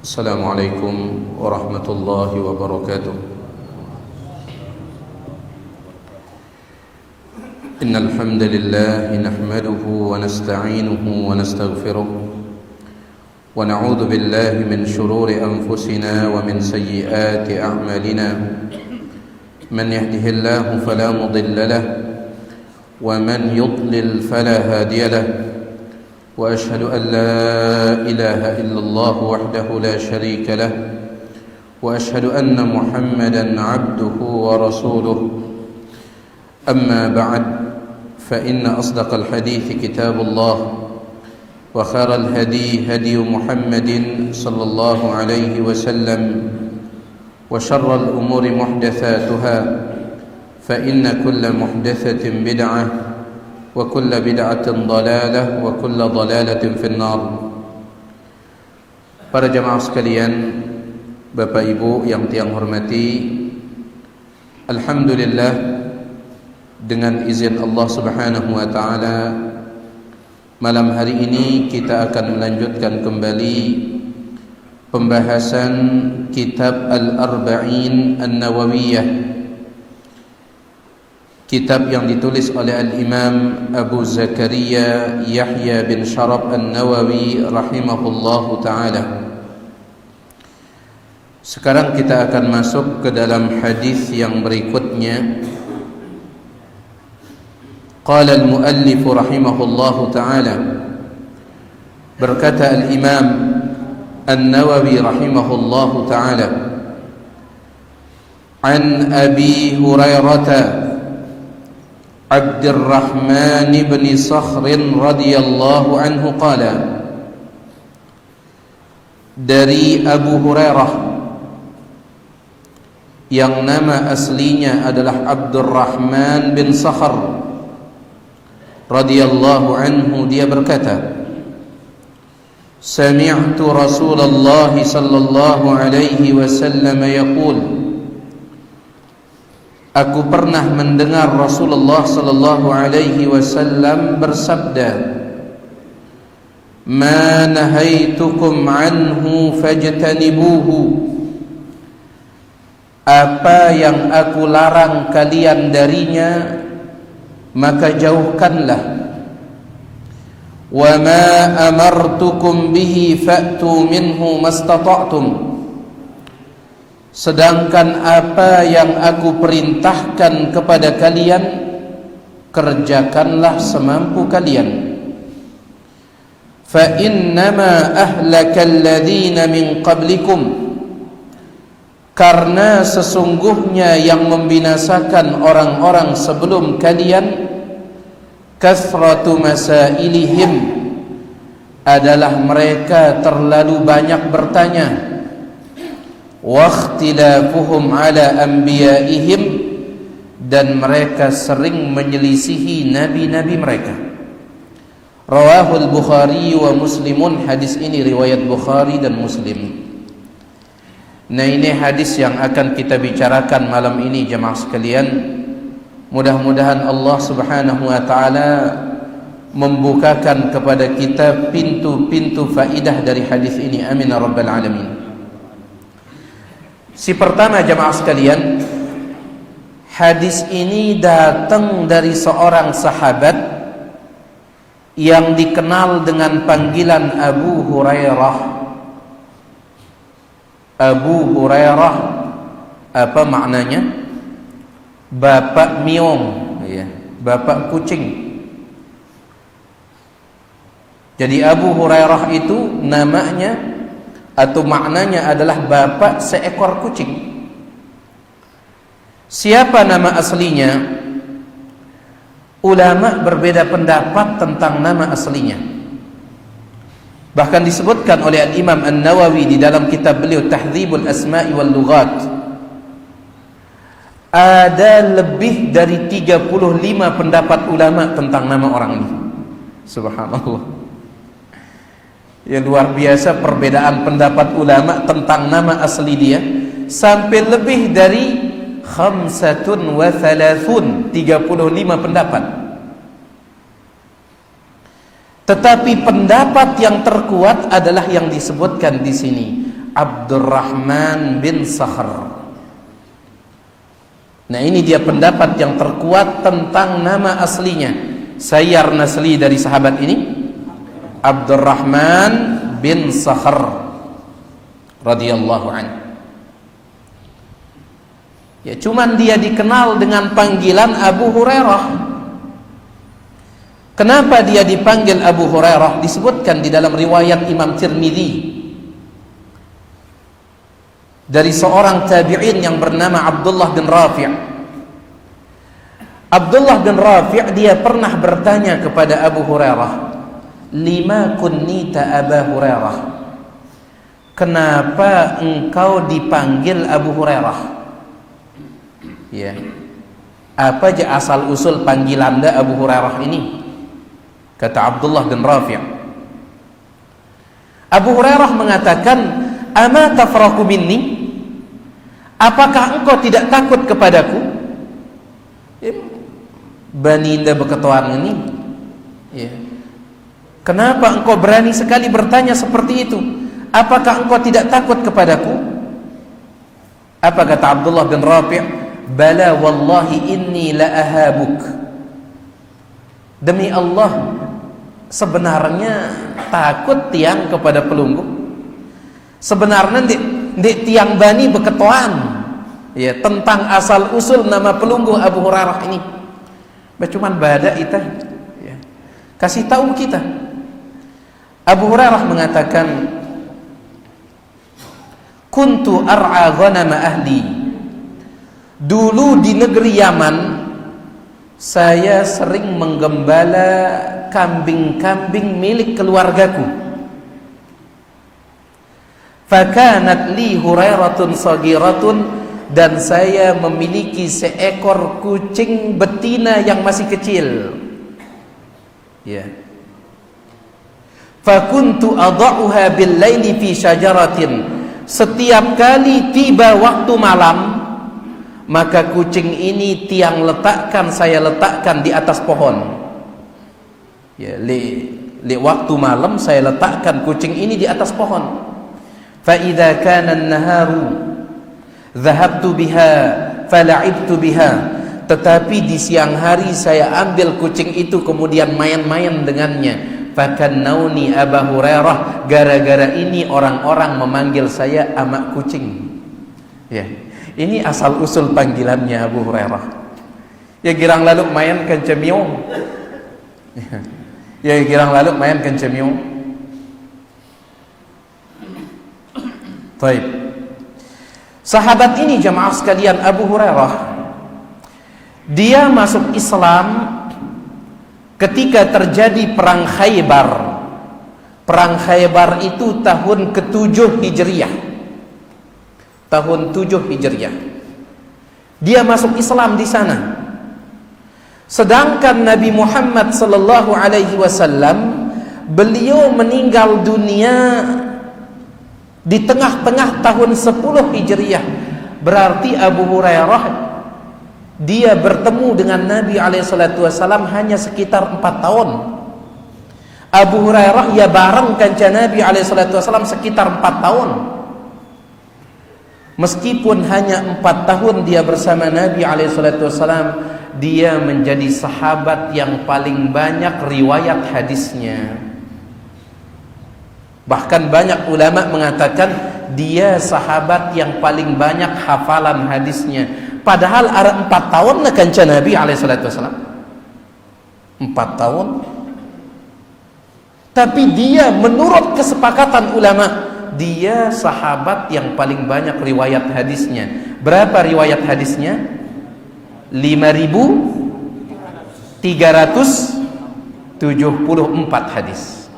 السلام عليكم ورحمة الله وبركاته. إن الحمد لله نحمده ونستعينه ونستغفره ونعوذ بالله من شرور أنفسنا ومن سيئات أعمالنا. من يهده الله فلا مضل له ومن يضلل فلا هادي له، وأشهد أن لا إله إلا الله وحده لا شريك له، وأشهد أن محمدا عبده ورسوله. أما بعد، فإن أصدق الحديث كتاب الله، وخير الهدي هدي محمد صلى الله عليه وسلم، وشر الأمور محدثاتها، فإن كل محدثة بدعة، وكل بدعة ضلالة، وكل ضلالة في النار. Para jamaah sekalian, Bapak Ibu yang tiang hormati, alhamdulillah, dengan izin Allah Subhanahu wa taala, malam hari ini kita akan melanjutkan kembali pembahasan kitab Al-Arba'in An-Nawawiyah, kitab yang ditulis oleh Al-Imam Abu Zakaria Yahya bin Sharaf An-Nawawi rahimahullahu ta'ala. Sekarang kita akan masuk ke dalam hadis yang berikutnya. Qala al-muallif rahimahullahu ta'ala, berkata Al-Imam An-Nawawi rahimahullahu ta'ala, an Abi Hurairah عبد الرحمن بن صخر رضي الله عنه قال, dari Abu Hurairah yang nama aslinya adalah Abdurrahman bin Sakhr radhiyallahu anhu, dia berkata, sami'tu Rasulullah sallallahu alaihi wasallam yaqul, aku pernah mendengar Rasulullah sallallahu alaihi wasallam bersabda, ma nahaitukum anhu fajtanibuhu, apa yang aku larang kalian darinya maka jauhkanlah, wa ma amartukum bihi fa'tu minhu mastata'tum, sedangkan apa yang aku perintahkan kepada kalian kerjakanlah semampu kalian. Fa innama ahlakal ladzina min qablikum, karena sesungguhnya yang membinasakan orang-orang sebelum kalian, kathratu masailihim, adalah mereka terlalu banyak bertanya, wa ikhtilafuhum ala anbiyaihim, dan mereka sering menyelisihi nabi-nabi mereka. Rawahul Bukhari wa Muslimun, hadis ini riwayat Bukhari dan Muslim. Nah, ini hadis yang akan kita bicarakan malam ini jemaah sekalian. Mudah-mudahan Allah Subhanahu wa taala membukakan kepada kita pintu-pintu faidah dari hadis ini. Amin ya rabbal alamin. Si pertama jemaah sekalian, hadis ini datang dari seorang sahabat yang dikenal dengan panggilan Abu Hurairah. Abu Hurairah, apa maknanya? Bapak miong, ya, bapak kucing. Jadi Abu Hurairah itu namanya atau maknanya adalah bapak seekor kucing. Siapa nama aslinya? Ulama berbeda pendapat tentang nama aslinya. Bahkan disebutkan oleh Al-Imam An-Nawawi di dalam kitab beliau Tahdzibul Asma'i wal Lughat, ada lebih dari 35 pendapat ulama tentang nama orang ini. Subhanallah. Ya, luar biasa perbedaan pendapat ulama tentang nama asli dia, sampai lebih dari 35 pendapat. Tetapi pendapat yang terkuat adalah yang disebutkan di sini, Abdurrahman bin Sakhr. Nah, ini dia pendapat yang terkuat tentang nama aslinya. Sayyar nasli dari sahabat ini Abdurrahman bin Sakhr radhiyallahu anhu. Ya, cuman dia dikenal dengan panggilan Abu Hurairah. Kenapa dia dipanggil Abu Hurairah? Disebutkan di dalam riwayat Imam Tirmidzi dari seorang tabi'in yang bernama Abdullah bin Rafi'. Abdullah bin Rafi' dia pernah bertanya kepada Abu Hurairah, "Lima kunnita Aba Hurairah?" Kenapa engkau dipanggil Abu Hurairah? Ya. Apa aja asal usul panggilan Anda Abu Hurairah ini? Kata Abdullah bin Rafi'. Abu Hurairah mengatakan, "Ama tafraku minni?" Apakah engkau tidak takut kepadaku? Baninda beketuan ini. Ya. Kenapa engkau berani sekali bertanya seperti itu? Apakah engkau tidak takut kepadaku? Apa kata Abdullah bin Rafi'? Bala wallahi inni la ahabuk. Demi Allah, sebenarnya takut tiang kepada pelunggu. Sebenarnya di tiang bani beketuan ya tentang asal usul nama pelunggu Abu Hurairah ini. Cuman bada itu ya. Kasih tahu kita. Abu Hurairah mengatakan, kuntu ar'a ghanama ahli. Dulu di negeri Yaman saya sering menggembala kambing-kambing milik keluargaku. Fakanat li Hurairatun sagiratun, dan saya memiliki seekor kucing betina yang masih kecil. Ya. Fakuntu adha'uha bil laili fi syajaratin. Setiap kali tiba waktu malam, maka kucing ini saya letakkan di atas pohon. Ya, li waktu malam saya letakkan kucing ini di atas pohon. فَإِذَا كَانَ النَّهَارُ ذَهَبْتُ بِهَا فَلَعِبْتُ بِهَا. Tetapi di siang hari saya ambil kucing itu kemudian main-main dengannya. فَكَنَّوْنِي أَبَا هُرَيْرَةَ. Gara-gara ini orang-orang memanggil saya amak kucing. Ya, ini asal usul panggilannya Abu Hurairah. Ya, girang lalu main kencemiung. Ya, girang lalu main kencemiung. Baik. Sahabat ini jamaah sekalian, Abu Hurairah, dia masuk Islam ketika terjadi perang Khaybar. Perang Khaybar itu tahun ke-7 Hijriah. Tahun 7 Hijriah. Dia masuk Islam di sana. Sedangkan Nabi Muhammad sallallahu alaihi wasallam beliau meninggal dunia di tengah-tengah tahun 10 Hijriah. Berarti Abu Hurairah dia bertemu dengan Nabi SAW hanya sekitar 4 tahun. Abu Hurairah ya bareng kanca Nabi SAW sekitar 4 tahun. Meskipun hanya 4 tahun dia bersama Nabi SAW, dia menjadi sahabat yang paling banyak riwayat hadisnya. Bahkan banyak ulama mengatakan dia sahabat yang paling banyak hafalan hadisnya. Padahal ada 4 tahun na kanca Nabi SAW. 4 tahun. Tapi dia menurut kesepakatan ulama, dia sahabat yang paling banyak riwayat hadisnya. Berapa riwayat hadisnya? 5.374 hadis.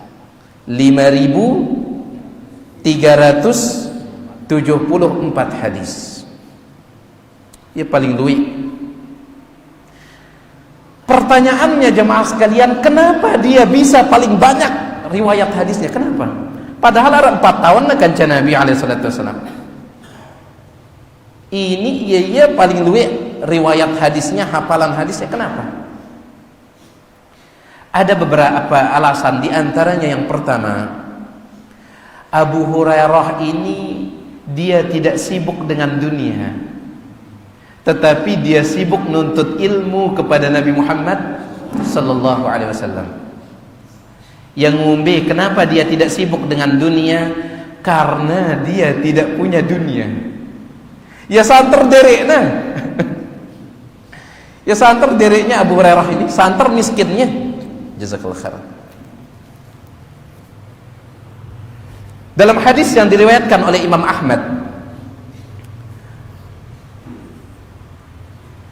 5.374 hadis. Ya paling luwih. Pertanyaannya jemaah sekalian, kenapa dia bisa paling banyak riwayat hadisnya? Kenapa? Padahal ada 4 tahun kanca Nabi SAW. Ini iya paling luwih riwayat hadisnya, hafalan hadisnya. Kenapa? Ada beberapa alasan. Di antaranya yang pertama, Abu Hurairah ini dia tidak sibuk dengan dunia, tetapi dia sibuk nuntut ilmu kepada Nabi Muhammad sallallahu alaihi wasallam. Yang ngombe, kenapa dia tidak sibuk dengan dunia? Karena dia tidak punya dunia. Ya santer dereknya. Ya santer dereknya Abu Hurairah ini, santer miskinnya. Jazakallahu khairan. Dalam hadis yang diriwayatkan oleh Imam Ahmad,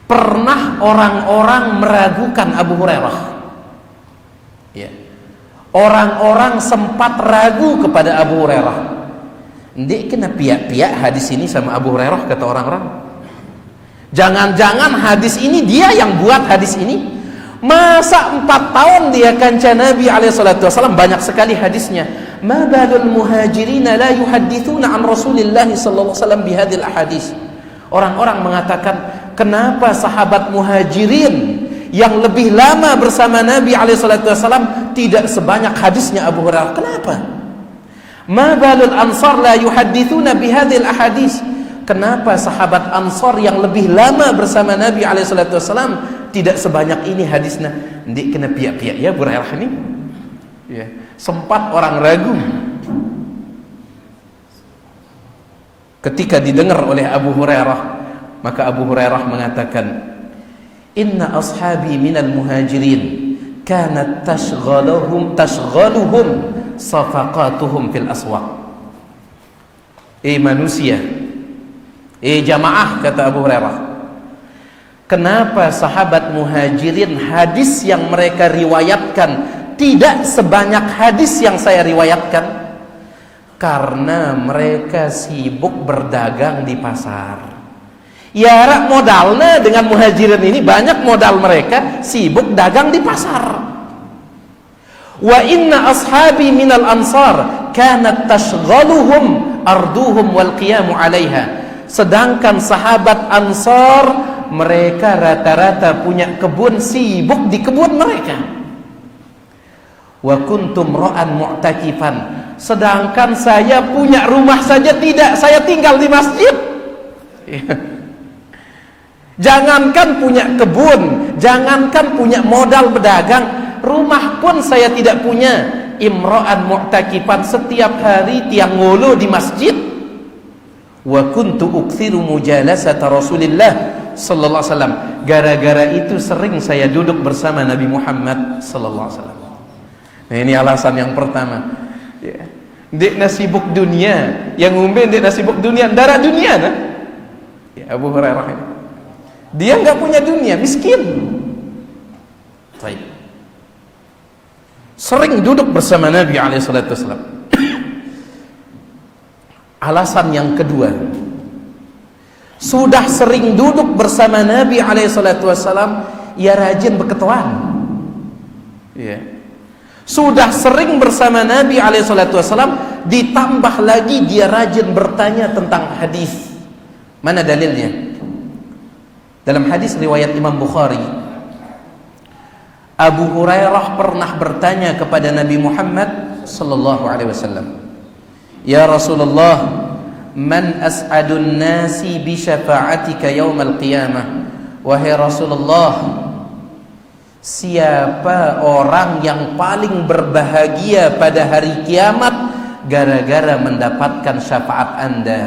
pernah orang-orang meragukan Abu Hurairah. Ya. Orang-orang sempat ragu kepada Abu Hurairah. Ndek kena piak-piak hadis ini sama Abu Hurairah, kata orang-orang. Jangan-jangan hadis ini dia yang buat hadis ini. Masa 4 tahun dia kanca Nabi SAW, banyak sekali hadisnya. Ma balul muhajirina la yuhaddithuna an Rasulillah sallallahu alaihi wasallam bihadil ahadis. Orang-orang mengatakan, kenapa sahabat muhajirin yang lebih lama bersama Nabi SAW tidak sebanyak hadisnya Abu Hurairah? Kenapa? Ma balul ansar la yuhaddithuna bihadil ahadis. Kenapa sahabat Ansar yang lebih lama bersama Nabi SAW tidak sebanyak ini hadisnya? Ndik kena piak-piak ya Abu Hurairah ini. Ya, sempat orang ragu. Ketika didengar oleh Abu Hurairah, maka Abu Hurairah mengatakan, inna ashabi minal muhajirin kanat tashghaluhum safaqatuhum fil aswaq. Manusia, jamaah, kata Abu Hurairah, kenapa sahabat muhajirin hadis yang mereka riwayatkan tidak sebanyak hadis yang saya riwayatkan? Karena mereka sibuk berdagang di pasar. Ya rak modalnya dengan muhajirin ini, banyak modal mereka sibuk dagang di pasar. Wa inna ashabi minal ansar kanat tashghaluhum arduhum wal qiyamu 'alaiha. Sedangkan sahabat Ansar mereka rata-rata punya kebun, sibuk di kebun mereka. Wa kuntum ra'an mu'takifan. Sedangkan saya punya rumah saja tidak, saya tinggal di masjid. Jangankan punya kebun, jangankan punya modal berdagang, rumah pun saya tidak punya. Imra'an mu'takifan, setiap hari tiang ngolo di masjid. Wa kuntu ukthiru mujalasata Rasulillah sallallahu alaihi wasallam. Gara-gara itu sering saya duduk bersama Nabi Muhammad sallallahu alaihi wasallam. Nah, ini alasan yang pertama. Ya. Ndek nasibuk dunia, yang umbe ndek nasibuk dunia, darah dunia nah. Ya, Abu Hurairah ini. Dia enggak punya dunia, miskin. Baik. Sering duduk bersama Nabi alaihi salatu wasallam. Alasan yang kedua, sudah sering duduk bersama Nabi SAW, ia rajin berketuan. Ya. Sudah sering bersama Nabi SAW, ditambah lagi dia rajin bertanya tentang hadis. Mana dalilnya? Dalam hadis riwayat Imam Bukhari, Abu Hurairah pernah bertanya kepada Nabi Muhammad SAW, ya Rasulullah, man as'adun nasi bi syafa'atika yaumal qiyamah. Wahai Rasulullah, siapa orang yang paling berbahagia pada hari kiamat gara-gara mendapatkan syafaat Anda?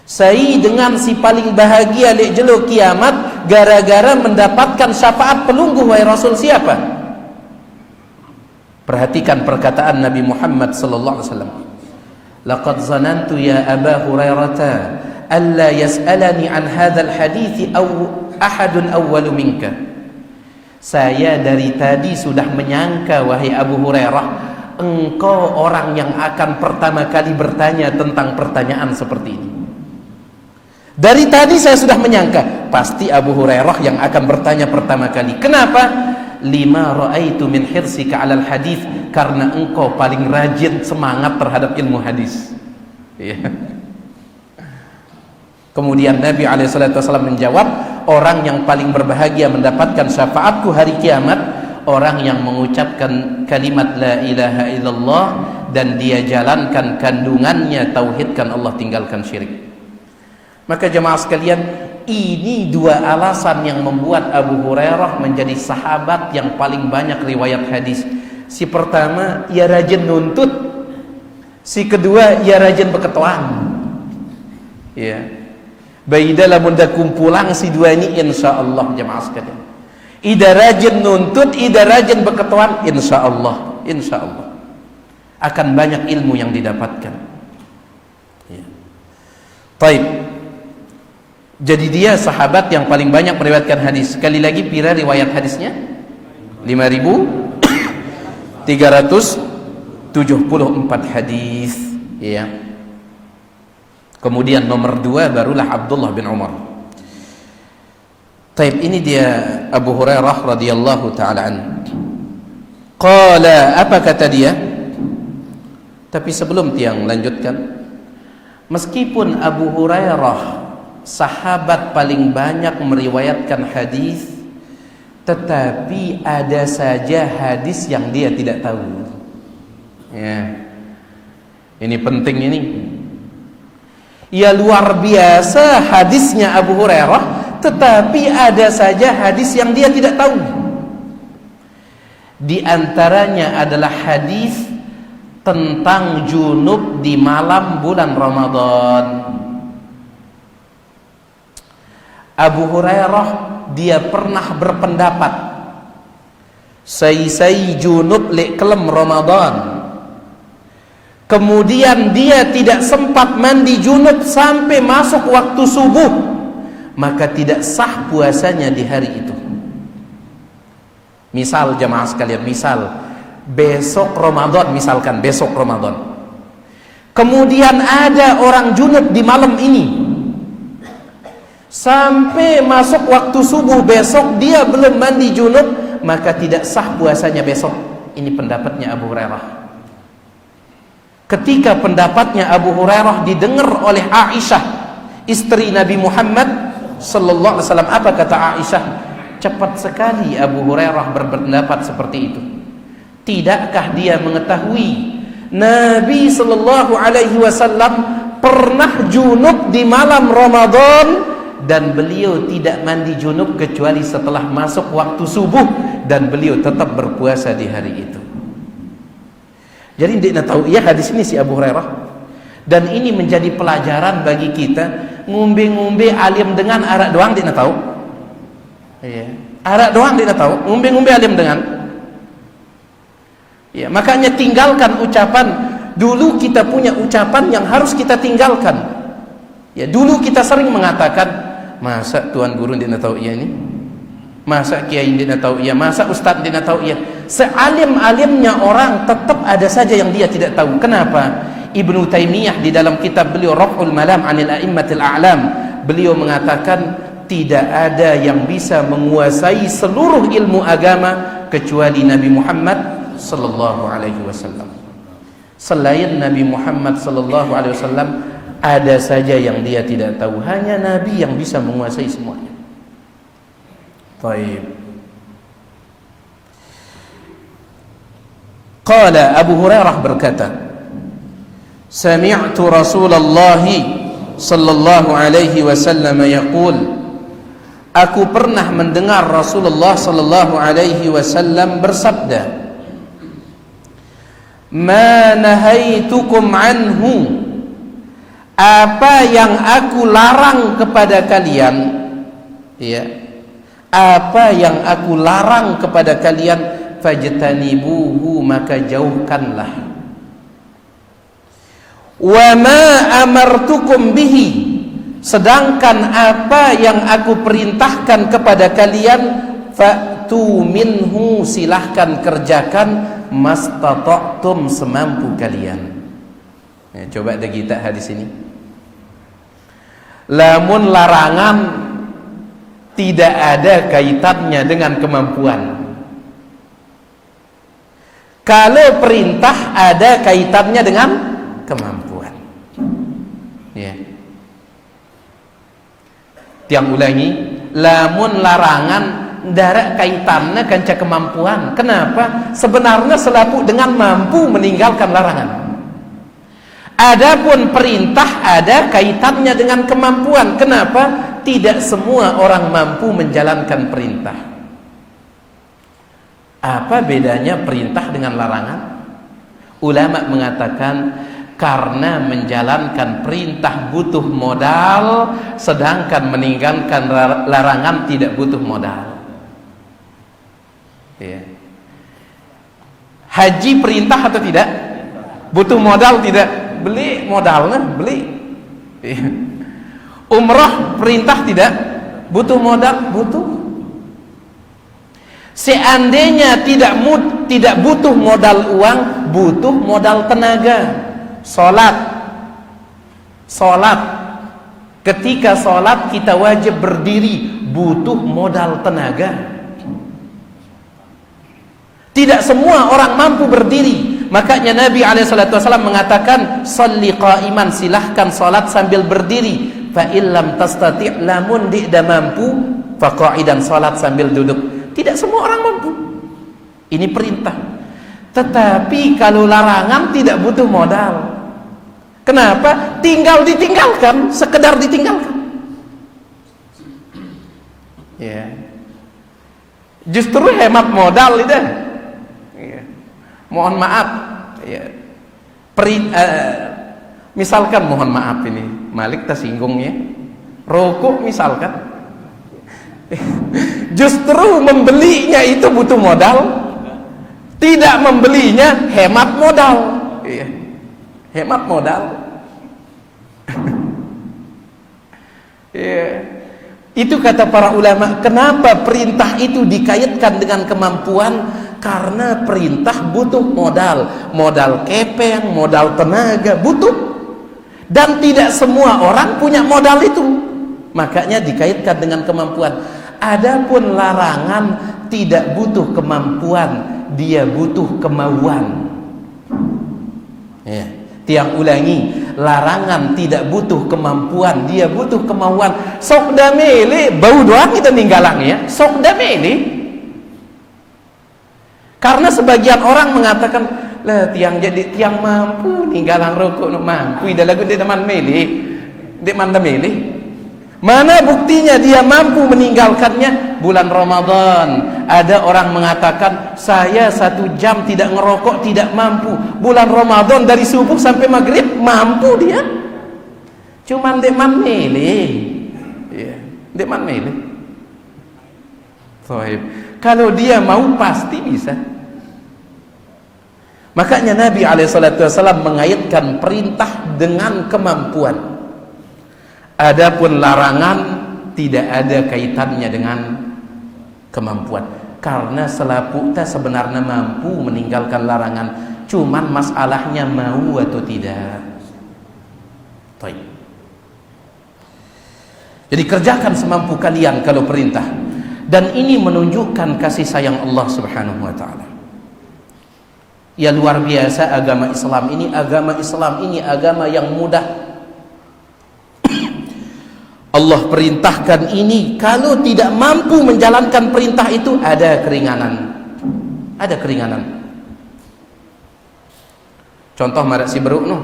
Saya dengan si paling bahagia lek jelo kiamat gara-gara mendapatkan syafaat pelungguh. Wahai Rasul, siapa? Perhatikan perkataan Nabi Muhammad sallallahu alaihi wasallam. Laqad zanantu ya Aba Hurairah alla yas'alani an hadzal hadits aw ahadun awwalu minka. Saya dari tadi sudah menyangka, wahai Abu Hurairah, engkau orang yang akan pertama kali bertanya tentang pertanyaan seperti ini. Dari tadi saya sudah menyangka pasti Abu Hurairah yang akan bertanya pertama kali. Kenapa? Lima ra'aitu min hirsika 'alal hadis, karena engkau paling rajin semangat terhadap ilmu hadis. Ya. Kemudian Nabi SAW menjawab, orang yang paling berbahagia mendapatkan syafaatku hari kiamat, orang yang mengucapkan kalimat la ilaha illallah dan dia jalankan kandungannya tauhidkan Allah, tinggalkan syirik. Maka jemaah sekalian, ini dua alasan yang membuat Abu Hurairah menjadi sahabat yang paling banyak riwayat hadis. Si pertama, ia rajin nuntut. Si kedua, ia rajin berketuaan. Ya. Baida lamun da kumpulang si dua ini insyaallah jemaah sekalian. Ida rajin nuntut, ida rajin berketuaan, insyaallah akan banyak ilmu yang didapatkan. Ya. Taib. Jadi dia sahabat yang paling banyak meriwayatkan hadis. Sekali lagi, pira riwayat hadisnya? 5.374 hadis. Ya. Kemudian nomor 2 barulah Abdullah bin Umar. Taib, ini dia Abu Hurairah radhiyallahu taala an. Qala, apa kata dia? Tapi sebelum tiang lanjutkan, meskipun Abu Hurairah sahabat paling banyak meriwayatkan hadis, tetapi ada saja hadis yang dia tidak tahu. Ya. Ini penting ini. Ya, luar biasa hadisnya Abu Hurairah, tetapi ada saja hadis yang dia tidak tahu. Di antaranya adalah hadis tentang junub di malam bulan Ramadan. Abu Hurairah dia pernah berpendapat say junub le kelem Ramadan. Kemudian dia tidak sempat mandi junub sampai masuk waktu subuh, maka tidak sah puasanya di hari itu. Misal jemaah sekalian, misal besok Ramadan, misalkan besok Ramadan, kemudian ada orang junub di malam ini, sampai masuk waktu subuh besok dia belum mandi junub, maka tidak sah puasanya besok. Ini pendapatnya Abu Hurairah. Ketika pendapatnya Abu Hurairah didengar oleh Aisyah, istri Nabi Muhammad sallallahu alaihi wasallam, apa kata Aisyah? Cepat sekali Abu Hurairah berpendapat seperti itu. Tidakkah dia mengetahui Nabi sallallahu alaihi wasallam pernah junub di malam Ramadan dan beliau tidak mandi junub kecuali setelah masuk waktu subuh, dan beliau tetap berpuasa di hari itu. Jadi dia tahu ya hadis ini si Abu Hurairah, dan ini menjadi pelajaran bagi kita. Ngumbe-ngumbe alim dengan arak doang dia tahu. Iya, arak doang dia tahu. Ngumbe-ngumbe alim dengan. Ya, makanya tinggalkan ucapan. Dulu kita punya ucapan yang harus kita tinggalkan. Ya, dulu kita sering mengatakan, masa tuan guru dia tahu iya ini? Masa kiai dia tahu iya? Masa ustaz dia tahu iya? Sealim-alimnya orang tetap ada saja yang dia tidak tahu. Kenapa? Ibnu Taimiyah di dalam kitab beliau Raf'ul Malam 'anil A'immatil A'lam, beliau mengatakan tidak ada yang bisa menguasai seluruh ilmu agama kecuali Nabi Muhammad sallallahu alaihi wasallam. Selain Nabi Muhammad sallallahu alaihi wasallam ada saja yang dia tidak tahu. Hanya Nabi yang bisa menguasai semuanya. Baik. Qala, Abu Hurairah berkata, sami'tu Rasulullah sallallahu alaihi wasallam yaqul, aku pernah mendengar Rasulullah sallallahu alaihi wasallam bersabda, ma nahaitukum anhu, apa yang aku larang kepada kalian, ya, apa yang aku larang kepada kalian, fajtanibuhu, maka jauhkanlah. Wa ma amartukum bihi, sedangkan apa yang aku perintahkan kepada kalian, fa'tu minhu, silahkan kerjakan, mastata'tum, semampu kalian. Ya, coba ada kita hadis ini. Lamun larangan tidak ada kaitannya dengan kemampuan. Kalau perintah ada kaitannya dengan kemampuan. Ya. Tiang ulangi, lamun larangan darat kaitannya kanca kemampuan. Kenapa? Sebenarnya selapu dengan mampu meninggalkan larangan. Adapun perintah ada kaitannya dengan kemampuan. Kenapa? Tidak semua orang mampu menjalankan perintah. Apa bedanya perintah dengan larangan? Ulama mengatakan karena menjalankan perintah butuh modal, sedangkan meninggalkan larangan tidak butuh modal. Ya. Haji perintah atau tidak? Butuh modal tidak? Beli modalnya, beli. Ya. Umrah perintah tidak? Butuh modal? Butuh. Seandainya tidak butuh modal uang, butuh modal tenaga. Salat, ketika salat kita wajib berdiri, butuh modal tenaga. Tidak semua orang mampu berdiri. Makanya Nabi SAW mengatakan, "Shalli qa'iman," silahkan salat sambil berdiri. Fa illam tastati', lamun tidak mampu, fa qa'idan, salat sambil duduk. Tidak semua orang mampu. Ini perintah. Tetapi kalau larangan tidak butuh modal. Kenapa? Tinggal ditinggalkan, sekedar ditinggalkan. Ya. Justru hemat modal itu. Ya. Mohon maaf. Ya. Misalkan mohon maaf ini, Malik tersinggung ya. Rokok misalkan. Justru membelinya itu butuh modal, tidak membelinya hemat modal. Iya. Hemat modal. Iya. Itu kata para ulama, kenapa perintah itu dikaitkan dengan kemampuan? Karena perintah butuh modal, modal kepeng, modal tenaga, butuh. Dan tidak semua orang punya modal itu. Makanya dikaitkan dengan kemampuan. Adapun larangan tidak butuh kemampuan, dia butuh kemauan. Ya, tiang ulangi, larangan tidak butuh kemampuan, dia butuh kemauan. Sok da mele, bau doang kita ninggalang ya. Sok da mele. Karena sebagian orang mengatakan, lah tiang jadi tiang mampu ninggalang rokok no mampu, ida lagu de man mele, de man da mele. Mana buktinya dia mampu meninggalkannya? Bulan Ramadan ada orang mengatakan, saya 1 jam tidak ngerokok tidak mampu. Bulan Ramadan dari subuh sampai maghrib mampu dia. Cuman deman mele. Ya, deman mele. Sohib. Kalau dia mau pasti bisa. Makanya Nabi SAW mengaitkan perintah dengan kemampuan. Adapun larangan tidak ada kaitannya dengan kemampuan. Karena selapu kita sebenarnya mampu meninggalkan larangan, cuman masalahnya mau atau tidak. Baik. Jadi kerjakan semampu kalian kalau perintah. Dan ini menunjukkan kasih sayang Allah Subhanahu wa taala. Ya luar biasa agama Islam ini agama yang mudah. Allah perintahkan ini, kalau tidak mampu menjalankan perintah itu ada keringanan. Ada keringanan. Contoh marak si beruk no.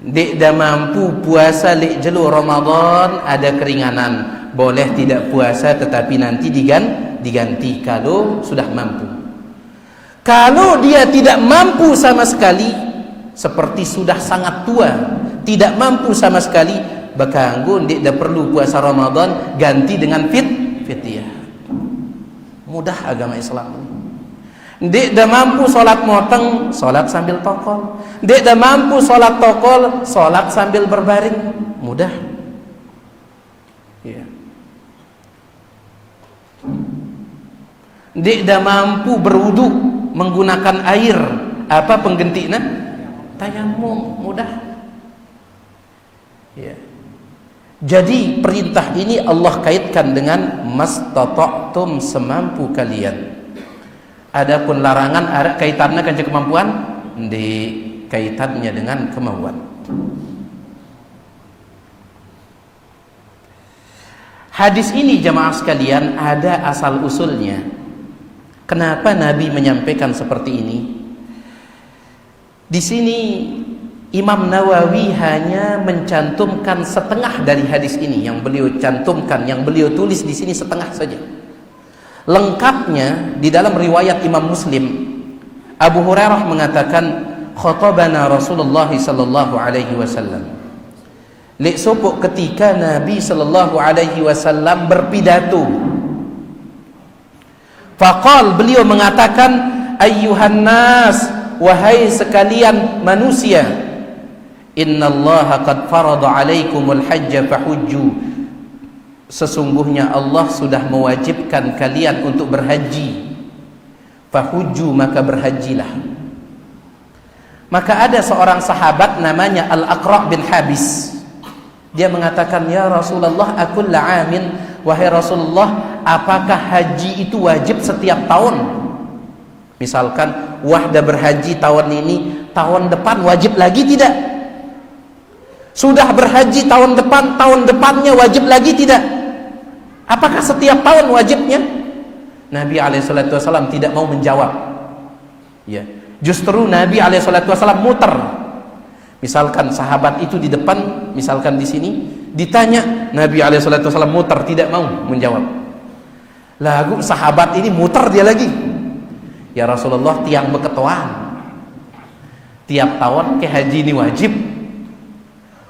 Dek dah mampu puasa lek jelu Ramadan, ada keringanan. Boleh tidak puasa tetapi nanti diganti kalau sudah mampu. Kalau dia tidak mampu sama sekali, seperti sudah sangat tua, tidak mampu sama sekali, bakanggun dia dah perlu puasa Ramadan, ganti dengan fidyah. Mudah agama Islam. Dia dah mampu solat moteng, solat sambil tokol. Dia dah mampu solat tokol, solat sambil berbaring. Mudah. Ya. Dia dah mampu berwudu menggunakan air, apa penggantinya? Tayamum. Mudah. Ya. Jadi perintah ini Allah kaitkan dengan mastata'tum, semampu kalian. Adapun larangan ada kaitannya dengan kemampuan, di kaitannya dengan kemauan. Hadis ini jamaah sekalian ada asal usulnya. Kenapa Nabi menyampaikan seperti ini? Di sini Imam Nawawi hanya mencantumkan setengah dari hadis ini yang beliau cantumkan, yang beliau tulis di sini setengah saja. Lengkapnya di dalam riwayat Imam Muslim, Abu Hurairah mengatakan, khatabana Rasulullah sallallahu alaihi wasallam. Lek sopok ketika Nabi sallallahu alaihi wasallam berpidato. Faqal, beliau mengatakan, ayyuhan nas, wahai sekalian manusia, innallaha qad farada alaikumul hajja fahujju. Sesungguhnya Allah sudah mewajibkan kalian untuk berhaji. Fahujju, maka berhajilah. Maka ada seorang sahabat namanya Al-Aqra' bin Habis. Dia mengatakan, ya Rasulullah, akulla amin, wahai Rasulullah, apakah haji itu wajib setiap tahun? Misalkan wahda berhaji tahun ini, tahun depan wajib lagi tidak? Sudah berhaji tahun depan, tahun depannya wajib lagi tidak? Apakah setiap tahun wajibnya? Nabi SAW tidak mau menjawab. Ya, justru Nabi SAW muter. Misalkan sahabat itu di depan, misalkan di sini ditanya, Nabi SAW muter, tidak mau menjawab. Lagu sahabat ini muter dia lagi. Ya Rasulullah, tiang beketuan, tiap tahun ke haji ini wajib.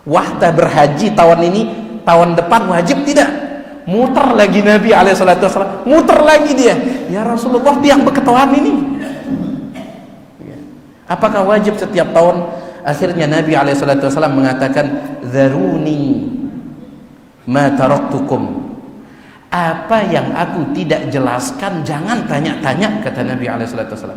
Wahda berhaji tahun ini, tahun depan wajib tidak? Muter lagi Nabi SAW, muter lagi dia. Ya Rasulullah, tiang beketuan ini, apakah wajib setiap tahun? Akhirnya Nabi SAW mengatakan, Dharuni ma taraktukum. Apa yang aku tidak jelaskan jangan tanya-tanya, kata Nabi SAW.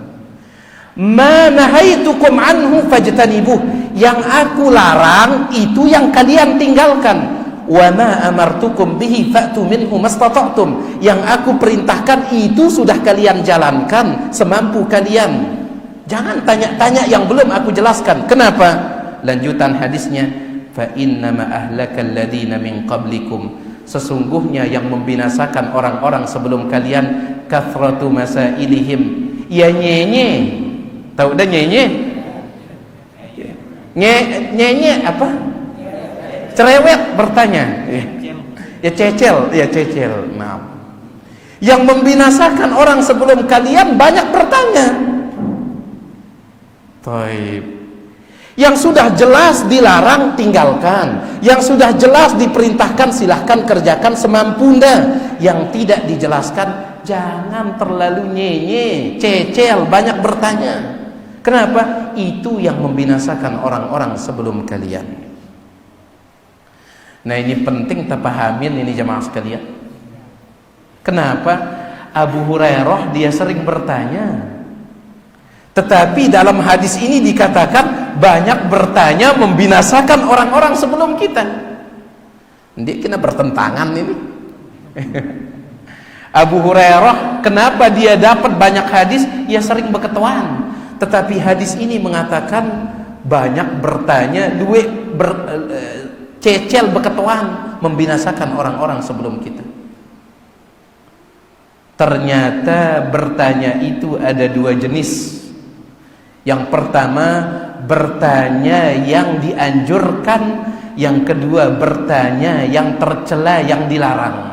Ma nahaitukum anhu fajtanibuh. Yang aku larang itu yang kalian tinggalkan. Wa ma amartukum bihi fa'tu minhu mastata'tum. Yang aku perintahkan itu sudah kalian jalankan semampu kalian. Jangan tanya-tanya yang belum aku jelaskan. Kenapa? Lanjutan hadisnya, fa innama ahlakal ladina min qablikum. Sesungguhnya yang membinasakan orang-orang sebelum kalian, kathratu masailihim. Ya nyenye. Tahu dah nyenye? Nyenye apa? Cerewet bertanya. Ya cecel, ya cecel. Nah. Yang membinasakan orang sebelum kalian banyak bertanya. Taib. Yang sudah jelas dilarang tinggalkan, yang sudah jelas diperintahkan silahkan kerjakan semampunya. Yang tidak dijelaskan jangan terlalu nyenye, cecel, banyak bertanya. Kenapa? Itu yang membinasakan orang-orang sebelum kalian. Nah, ini penting kita pahamin ini jemaah sekalian. Kenapa? Abu Hurairah dia sering bertanya. Tetapi dalam hadis ini dikatakan banyak bertanya membinasakan orang-orang sebelum kita. Dia kena bertentangan ini. Abu Hurairah kenapa dia dapat banyak hadis? Ya sering berketuan. Tetapi hadis ini mengatakan banyak bertanya, cecel berketuan membinasakan orang-orang sebelum kita. Ternyata bertanya itu ada dua jenis. Yang pertama bertanya yang dianjurkan, yang kedua bertanya yang tercela, yang dilarang.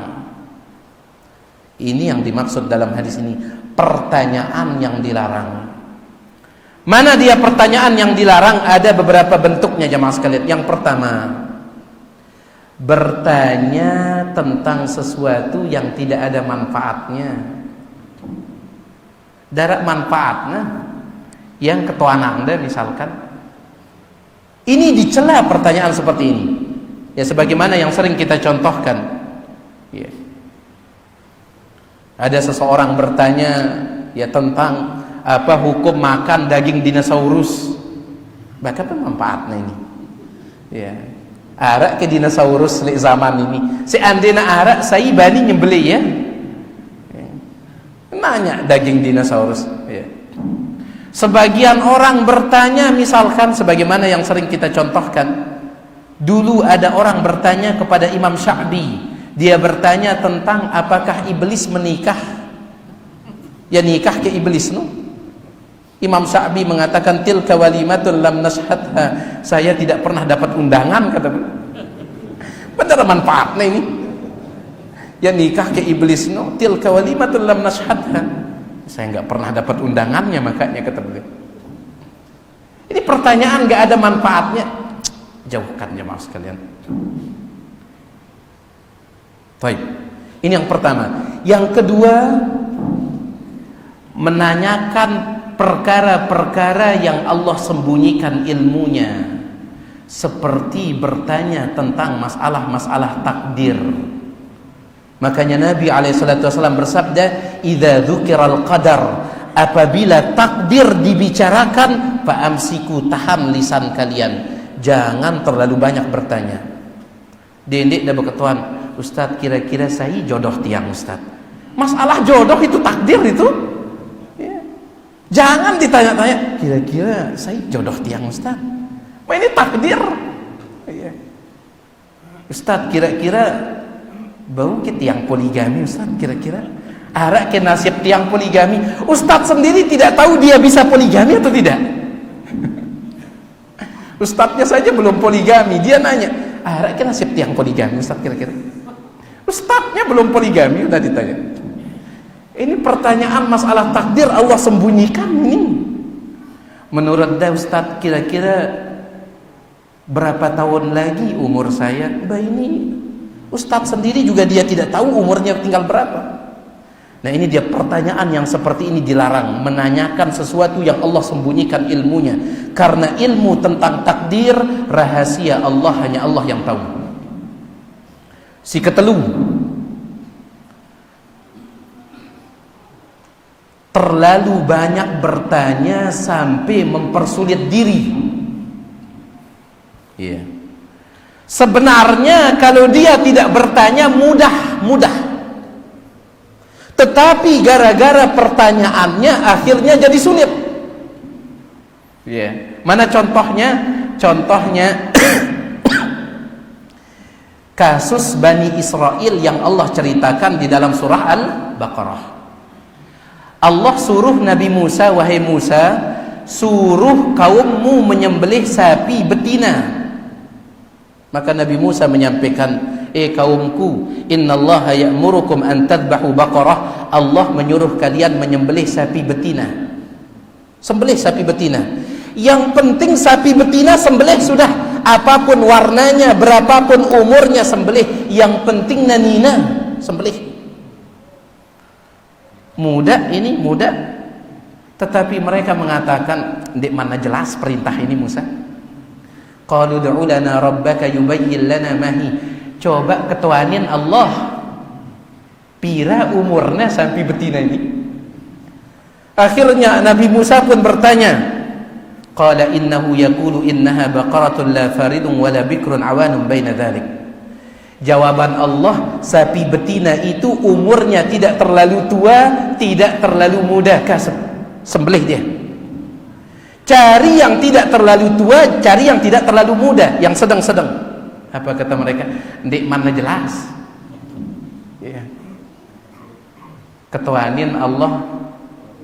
Ini yang dimaksud dalam hadis ini, pertanyaan yang dilarang. Mana dia pertanyaan yang dilarang? Ada beberapa bentuknya jemaah sekalian. Yang pertama, bertanya tentang sesuatu yang tidak ada manfaatnya. Darat manfaatnya yang ketuaan Anda misalkan. Ini dicela pertanyaan seperti ini. Ya sebagaimana yang sering kita contohkan. Ya. Ada seseorang bertanya ya tentang apa hukum makan daging dinosaurus. Bagaimana manfaatnya ini? Ya. Arak ke dinosaurus di zaman ini. Seandainya arak saya bani nyembeli ya. Nanya daging dinosaurus. Ya. Sebagian orang bertanya misalkan sebagaimana yang sering kita contohkan. Dulu ada orang bertanya kepada Imam Sya'bi. Dia bertanya tentang apakah iblis menikah. Ya nikah ke iblis no. Imam Sya'bi mengatakan tilka walimatun lam nashhadha. Saya tidak pernah dapat undangan, kata beliau. Benar manfaatnya ini. Ya nikah ke iblis no. Tilka walimatun lam nashhadha. Saya nggak pernah dapat undangannya, makanya kata beliau. Ini pertanyaan nggak ada manfaatnya. Jauhkan jemaah sekalian. Baik. Ini yang pertama. Yang kedua, menanyakan perkara-perkara yang Allah sembunyikan ilmunya, seperti bertanya tentang masalah-masalah takdir. Makanya Nabi SAW bersabda, idza dzukiral qadar, apabila takdir dibicarakan, fa'amsiku, tahan lisan kalian, jangan terlalu banyak bertanya. Dendek dah berketuan, Ustaz, kira-kira saya jodoh tiang Ustaz. Masalah jodoh itu takdir itu ya. Jangan ditanya-tanya, kira-kira saya jodoh tiang Ustaz. Wah, ini takdir ya. Ustaz, kira-kira bau ke tiang poligami Ustaz, kira-kira arak ke nasib tiang poligami. Ustaz sendiri tidak tahu dia bisa poligami atau tidak. Ustaznya saja belum poligami, dia nanya, arak ke nasib tiang poligami Ustaz, kira-kira. Ustaznya belum poligami udah ditanya. Ini pertanyaan masalah takdir Allah sembunyikan ini. Menurut dah Ustaz, kira-kira berapa tahun lagi umur saya? Bah, ini Ustaz sendiri juga dia tidak tahu umurnya tinggal berapa. Nah, ini dia pertanyaan yang seperti ini dilarang, menanyakan sesuatu yang Allah sembunyikan ilmunya, karena ilmu tentang takdir rahasia Allah, hanya Allah yang tahu. Si ketelu, terlalu banyak bertanya sampai mempersulit diri. Iya. Sebenarnya kalau dia tidak bertanya mudah. Tetapi gara-gara pertanyaannya akhirnya jadi sulit. Ya. Mana contohnya? Contohnya kasus Bani Israel yang Allah ceritakan di dalam surah Al-Baqarah. Allah suruh Nabi Musa, wahai Musa, suruh kaummu menyembelih sapi betina. Maka Nabi Musa menyampaikan, kaumku, innallaha ya'murukum an tadbahu baqarah. Allah menyuruh kalian menyembelih sapi betina. Sembelih sapi betina. Yang penting sapi betina sembelih sudah. Apapun warnanya, berapapun umurnya sembelih. Yang penting nanina sembelih. Mudah ini, mudah. Tetapi mereka mengatakan, ndek mana jelas perintah ini Musa? Qalu du'u lana rabbaka yubayyin lana mahi. Coba ketuanin Allah, pira umurnya sapi betina ini. Akhirnya Nabi Musa pun bertanya, qala innahu yaqulu innaha baqaratun la faridun wala bikrun awanun baina dhalik. Jawaban Allah, sapi betina itu umurnya tidak terlalu tua, tidak terlalu muda, sembelih dia. Cari yang tidak terlalu tua, cari yang tidak terlalu muda, yang sedang-sedang. Apa kata mereka? Ndek mana jelas ya. Ketuanin Allah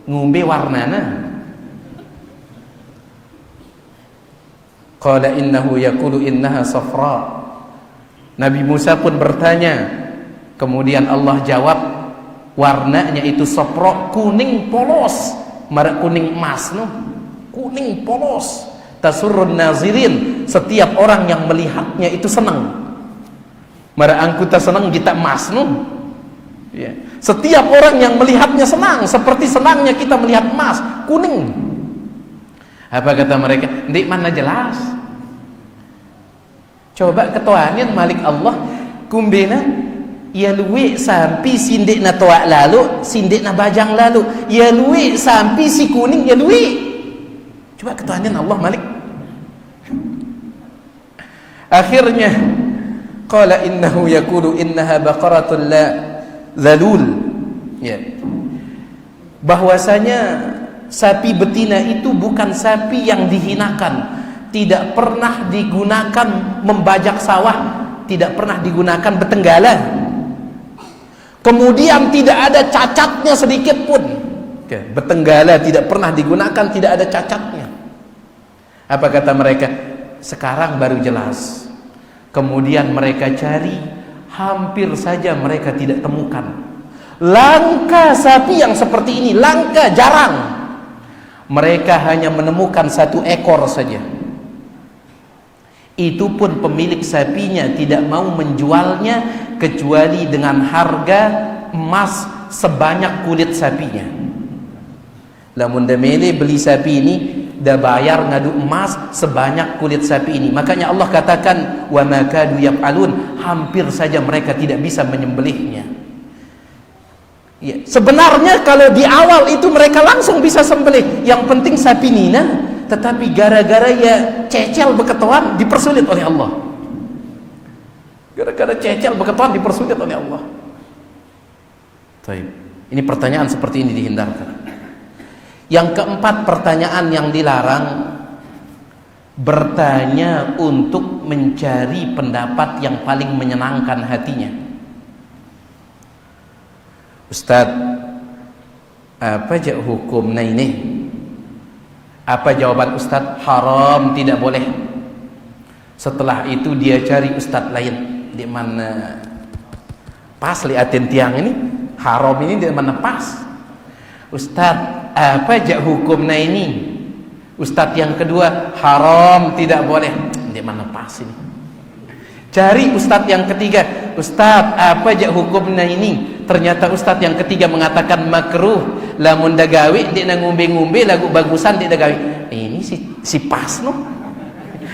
ngumbe warnana. Qala innahu yaqulu innaha safra. Nabi Musa pun bertanya, kemudian Allah jawab, warnanya itu safra, kuning polos, merek kuning emas no. Kuning polos, tasurrun nazirin, setiap orang yang melihatnya itu senang. Mara angkuta senang kita emas no. Ya. Setiap orang yang melihatnya senang, seperti senangnya kita melihat emas kuning. Apa kata mereka? Ndek mana jelas. Coba ketuanin Malik Allah, kumbena ya luwe sampai sindik na toa lalu, sindik na bajang lalu, ya luwe sampai si kuning ya luwe. Coba ketuhanan Allah Malik. Akhirnya qala innahu yaqulu innaha baqaratun la dzalul. Ya. Bahwasanya sapi betina itu bukan sapi yang dihinakan, tidak pernah digunakan membajak sawah, tidak pernah digunakan bertenggala. kemudian tidak ada cacatnya sedikit pun. Betenggala tidak pernah digunakan, tidak ada cacatnya. Apa kata mereka? Sekarang baru jelas. Kemudian mereka cari, hampir saja mereka tidak temukan. Langka sapi yang seperti ini, langka, jarang. Mereka hanya menemukan 1 ekor saja. Itu pun pemilik sapinya tidak mau menjualnya kecuali dengan harga emas sebanyak kulit sapinya. Lamun demele beli sapi ini dah bayar ngadu emas sebanyak kulit sapi ini. Makanya Allah katakan wa ma kadu yaf'alun, hampir saja mereka tidak bisa menyembelihnya. Ya, sebenarnya kalau di awal itu mereka langsung bisa sembelih, yang penting sapi nina, tetapi gara-gara ya cecel beketuan dipersulit oleh Allah. Gara-gara cecel beketuan dipersulit oleh Allah. Baik. Ini pertanyaan seperti ini dihindarkan. Yang keempat, pertanyaan yang dilarang, bertanya untuk mencari pendapat yang paling menyenangkan hatinya. Ustaz, apa aja hukumnya ini? Apa jawaban Ustaz? Haram, tidak boleh. Setelah itu dia cari Ustaz lain. Di mana pas liatin tiang ini, haram ini di mana pas? Ustaz, apa aja hukumnya ini? Ustaz yang kedua, haram, tidak boleh. Di mana pas ini? Cari Ustaz yang ketiga, Ustaz, apa aja hukumnya ini? Ternyata Ustaz yang ketiga mengatakan makruh. Lamun dagawi dia ngumbe-ngumbe lagu bagusan dia dagawi. Ini si pas no.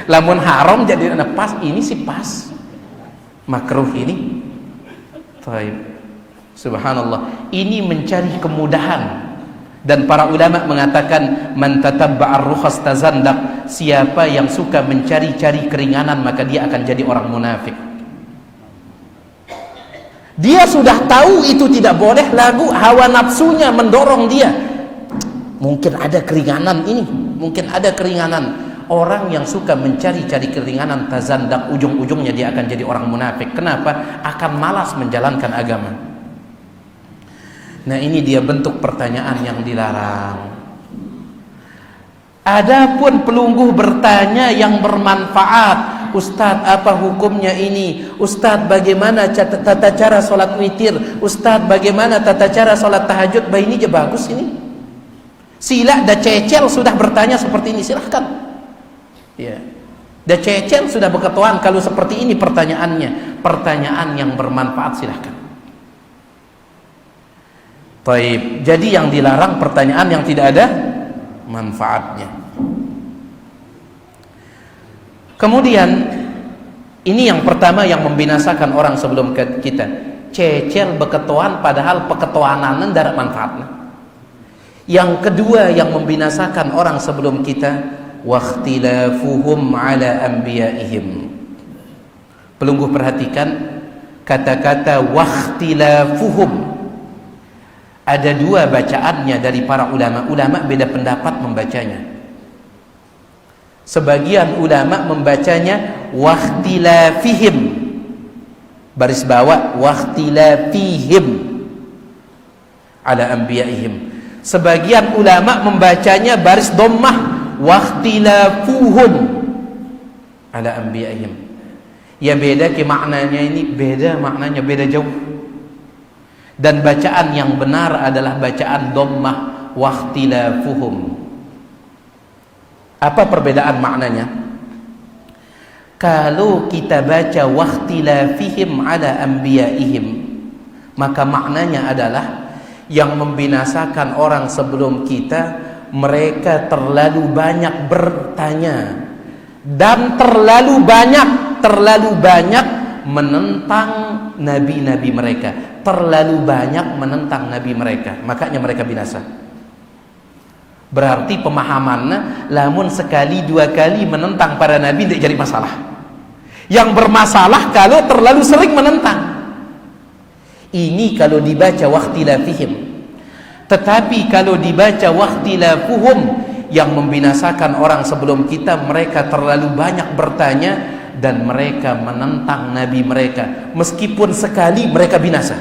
Lamun haram jadi pas, ini si pas. Makruh ini. Baik. Subhanallah, ini mencari kemudahan. Dan para ulama mengatakan man tatabba'ar rukhas tazandaq, siapa yang suka mencari-cari keringanan maka dia akan jadi orang munafik. Dia sudah tahu itu tidak boleh, lagu hawa nafsunya mendorong dia. Mungkin ada keringanan ini, mungkin ada keringanan. Orang yang suka mencari-cari keringanan tazandaq, ujung-ujungnya dia akan jadi orang munafik. Kenapa? Akan malas menjalankan agama. Nah, ini dia bentuk pertanyaan yang dilarang. Adapun pelungguh bertanya yang bermanfaat, Ustadz apa hukumnya ini? Ustadz bagaimana tata cara sholat witir? Ustadz bagaimana tata cara sholat tahajud? Bah, ini aja bagus ini. Sila dah cecel sudah bertanya seperti ini, silahkan. Ya, dah cecel sudah berketuan kalau seperti ini pertanyaannya, pertanyaan yang bermanfaat, silahkan. Baik, jadi yang dilarang pertanyaan yang tidak ada manfaatnya. Kemudian ini yang pertama yang membinasakan orang sebelum kita, cecel beketuan padahal peketuanan ndak manfaatnya. Yang kedua yang membinasakan orang sebelum kita, waqtilafuhum ala anbiya'ihim. Pelungguh perhatikan kata-kata waqtilafuhum. Ada dua bacaannya dari para ulama. Ulama beda pendapat membacanya. Sebagian ulama membacanya waqtilafihim, baris bawah waqtilafihim ala anbiya'ihim. Sebagian ulama membacanya baris dhammah waqtilafuhum ala anbiya'ihim. Ya beda ke maknanya, ini beda maknanya, beda jauh. Dan bacaan yang benar adalah bacaan dhammah waqtilafuhum. Apa perbedaan maknanya? Kalau kita baca waqtilafihim ala anbiya'ihim, maka maknanya adalah yang membinasakan orang sebelum kita, mereka terlalu banyak bertanya dan terlalu banyak menentang nabi-nabi mereka, terlalu banyak menentang nabi mereka, makanya mereka binasa. Berarti pemahamannya, lamun sekali dua kali menentang para nabi tidak jadi masalah. Yang bermasalah kalau terlalu sering menentang. Ini kalau dibaca waqtilafihim. Tetapi kalau dibaca waqtilafuhum, yang membinasakan orang sebelum kita, mereka terlalu banyak bertanya dan mereka menentang nabi mereka, meskipun sekali mereka binasa.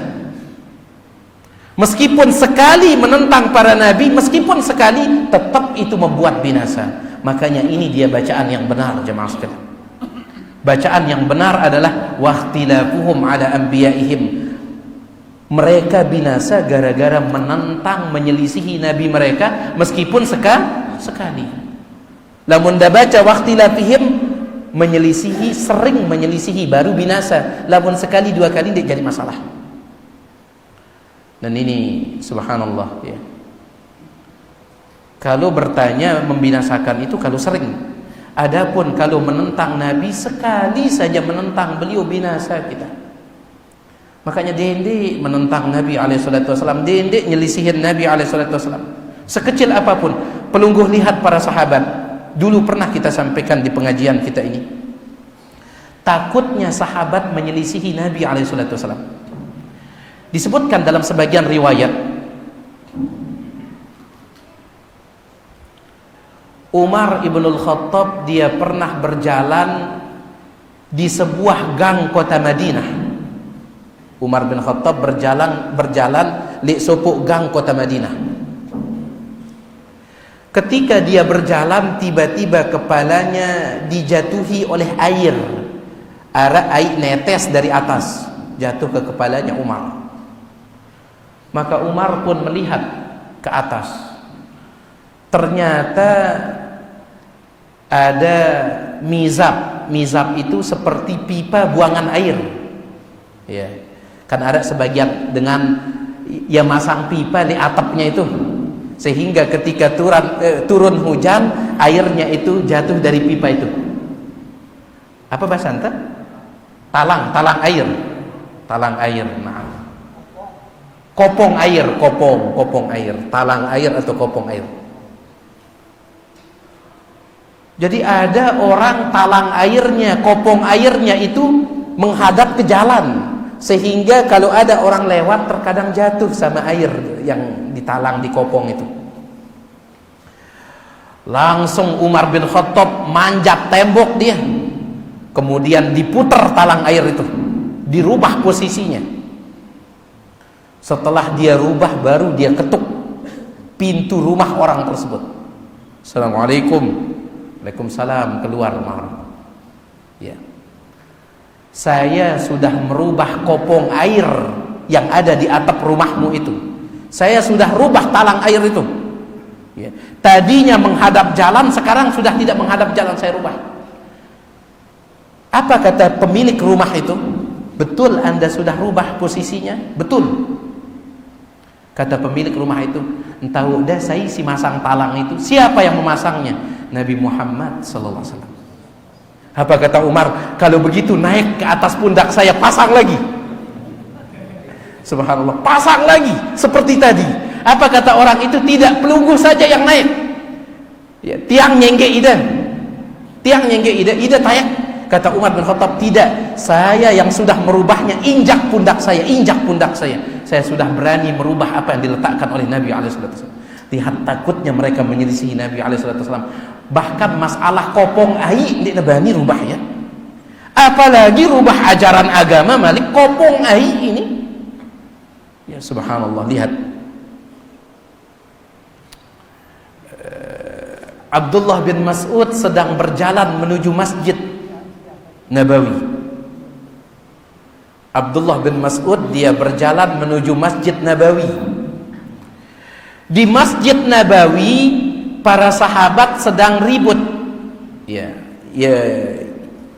Meskipun sekali menentang para nabi, meskipun sekali, tetap itu membuat binasa. Makanya ini dia bacaan yang benar, jemaah sekalian. Bacaan yang benar adalah waqtilafuhum ala anbiyaihim. Mereka binasa gara-gara menentang, menyelisihi nabi mereka meskipun sekali. Lamun dah baca waqtilafihim, menyelisihi, sering menyelisihi baru binasa. Lamun sekali dua kali tidak jadi masalah. Dan ini subhanallah ya. Kalau bertanya membinasakan itu kalau sering. Adapun kalau menentang Nabi, sekali saja menentang beliau binasa kita. Makanya dendek menentang Nabi SAW, dendek nyelisihin Nabi SAW. Sekecil apapun, pelungguh lihat para sahabat. Dulu pernah kita sampaikan di pengajian kita ini. Takutnya sahabat menyelisihi Nabi SAW. Disebutkan dalam sebagian riwayat, Umar ibnul Khattab dia pernah berjalan di sebuah gang kota Madinah. Umar bin Khattab berjalan di sopok gang kota Madinah. Ketika dia berjalan, tiba-tiba kepalanya dijatuhi oleh air. Air netes dari atas, jatuh ke kepalanya Umar. Maka Umar pun melihat ke atas. Ternyata ada mizab. Mizab itu seperti pipa buangan air. Ya. Kan ada sebagian dengan ya masang pipa di atapnya itu. Sehingga ketika turun hujan, airnya itu jatuh dari pipa itu. Apa bahasa anta? Talang air. Talang air. Nah. Kopong air, talang air atau kopong air. Jadi ada orang talang airnya, kopong airnya itu menghadap ke jalan, sehingga kalau ada orang lewat terkadang jatuh sama air yang ditalang di kopong itu. Langsung Umar bin Khattab manjat tembok dia, kemudian diputar talang air itu, dirubah posisinya. Setelah dia rubah, baru dia ketuk pintu rumah orang tersebut. Assalamualaikum. Waalaikumsalam. Keluar Umar. Ya. Saya sudah merubah kopong air yang ada di atap rumahmu itu. Saya sudah rubah talang air itu. Ya. Tadinya menghadap jalan, sekarang sudah tidak menghadap jalan, saya rubah. Apa kata pemilik rumah itu? Betul Anda sudah rubah posisinya? Betul. Kata pemilik rumah itu, entah udah saya si masang talang itu. Siapa yang memasangnya? Nabi Muhammad SAW. Apa kata Umar? Kalau begitu naik ke atas pundak saya, pasang lagi. Subhanallah, pasang lagi seperti tadi. Apa kata orang itu? Tidak, pelungguh saja yang naik. Ya, tiang nyengge ida. Tiang nyengge ida tayak. Kata Umar bin Khattab, tidak, saya yang sudah merubahnya, injak pundak saya, injak pundak saya. Saya sudah berani merubah apa yang diletakkan oleh Nabi SAW. Lihat takutnya mereka menyelisihi Nabi SAW. Bahkan masalah kopong air tidak berani rubah ya. Apalagi rubah ajaran agama Malik, kopong air ini. Ya subhanallah, lihat. Abdullah bin Mas'ud sedang berjalan menuju Masjid Nabawi. Abdullah bin Mas'ud dia berjalan menuju Masjid Nabawi. Di Masjid Nabawi para sahabat sedang ribut. Ya,